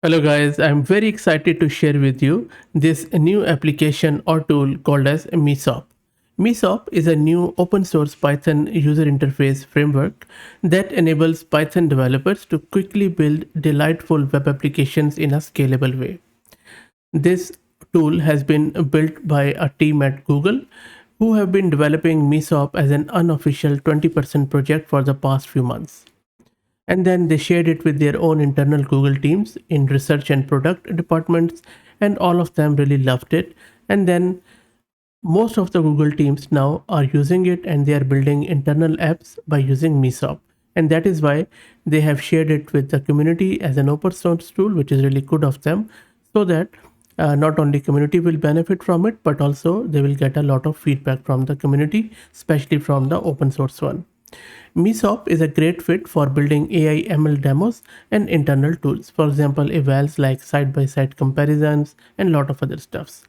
Hello guys, I'm very excited to share with you this new application or tool called as Mesop. Mesop is a new open source Python user interface framework that enables Python developers to quickly build delightful web applications in a scalable way. This tool has been built by a team at Google who have been developing Mesop as an unofficial 20% project for the past few months, and then they shared it with their own internal Google teams in research and product departments, and all of them really loved it. And then most of the Google teams now are using it and they are building internal apps by using Mesop. And that is why they have shared it with the community as an open source tool, which is really good of them, so that not only community will benefit from it, but also they will get a lot of feedback from the community, especially from the open source one. Mesop is a great fit for building AI ML demos and internal tools. For example, evals like side-by-side comparisons and a lot of other stuffs.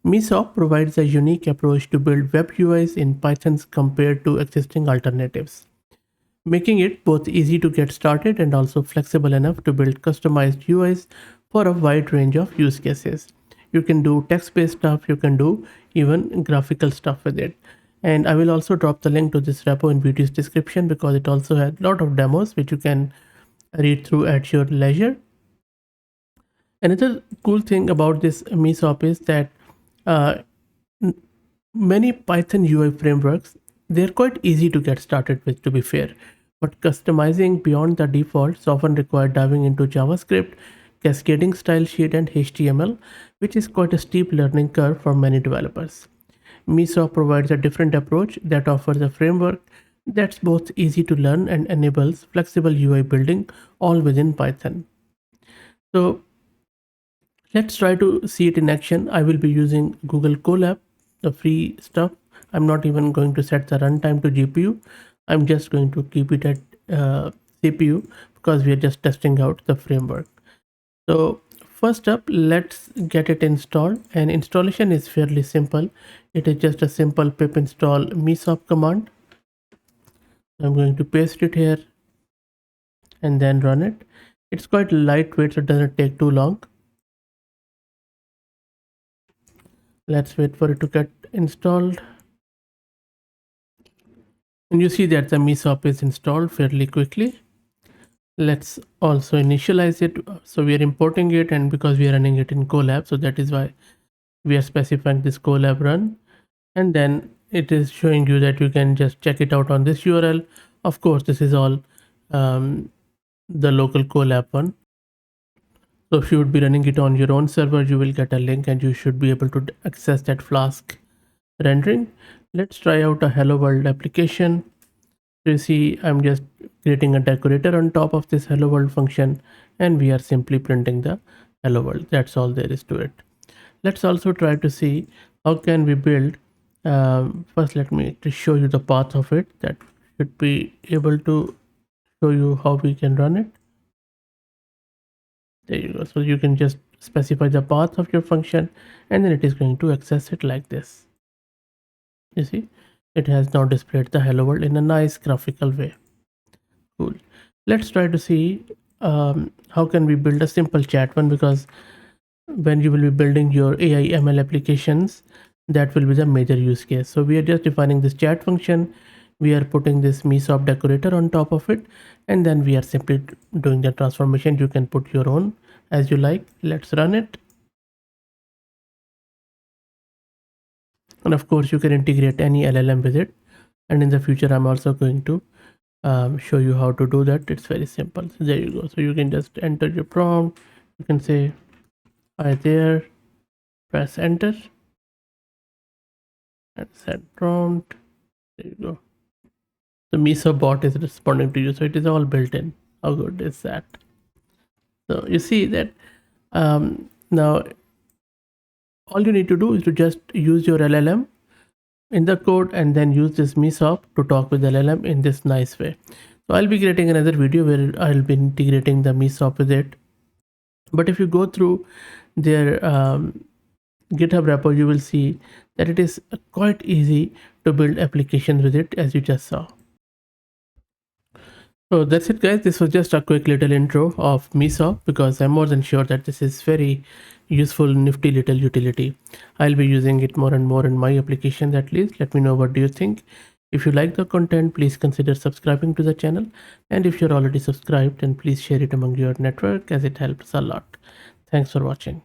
Mesop provides a unique approach to build web UIs in Python compared to existing alternatives, making it both easy to get started and also flexible enough to build customized UIs for a wide range of use cases. You can do text-based stuff, you can do even graphical stuff with it. And I will also drop the link to this repo in video's description because it also has a lot of demos which you can read through at your leisure. Another cool thing about this Mesop is that uh, many Python UI frameworks, they're quite easy to get started with, to be fair, but customizing beyond the defaults often require diving into JavaScript, cascading style sheet, and HTML, which is quite a steep learning curve for many developers. Mesop provides a different approach that offers a framework that's both easy to learn and enables flexible UI building all within Python. So let's try to see it in action. I will be using Google Colab, the free stuff. I'm not even going to set the runtime to GPU. I'm just going to keep it at CPU because we are just testing out the framework. So first up, let's get it installed, and installation is fairly simple. It is just a simple pip install mesop command. I'm going to paste it here and then run it. It's quite lightweight, so it doesn't take too long. Let's wait for it to get installed. And you see that the mesop is installed fairly quickly. Let's also initialize it. So we are importing it, and because we are running it in Colab, so that is why we are specifying this Colab run. And then it is showing you that you can just check it out on this URL. Of course, this is all the local Colab one. So if you would be running it on your own server, you will get a link and you should be able to access that Flask rendering. Let's try out a hello world application. You see, I'm just creating a decorator on top of this hello world function, and we are simply printing the hello world. That's all there is to it. Let's also try to see how can we build. First, let me just show you the path of it. That should be able to show you how we can run it. There you go. So you can just specify the path of your function, and then it is going to access it like this. You see, it has now displayed the hello world in a nice graphical way. Cool. Let's try to see how can we build a simple chat one, because when you will be building your AI ML applications, that will be the major use case. So we are just defining this chat function. We are putting this Mesop decorator on top of it, and then we are simply doing the transformation. You can put your own as you like. Let's run it. And of course, you can integrate any LLM with it. And in the future, I'm also going to show you how to do that. It's very simple. So there you go. So you can just enter your prompt. You can say hi there, press enter, and set prompt. There you go. The Mesop bot is responding to you, so it is all built in. How good is that? So you see that now all you need to do is to just use your LLM in the code and then use this Mesop to talk with LLM in this nice way. So I'll be creating another video where I'll be integrating the Mesop with it. But if you go through their GitHub repo, you will see that it is quite easy to build applications with it, as you just saw. So that's it, guys. This was just a quick little intro of Mesop because I'm more than sure that this is very useful, nifty little utility. I'll be using it more and more in my applications at least. Let me know what do you think. If you like the content, please consider subscribing to the channel. And if you're already subscribed, then please share it among your network as it helps a lot. Thanks for watching.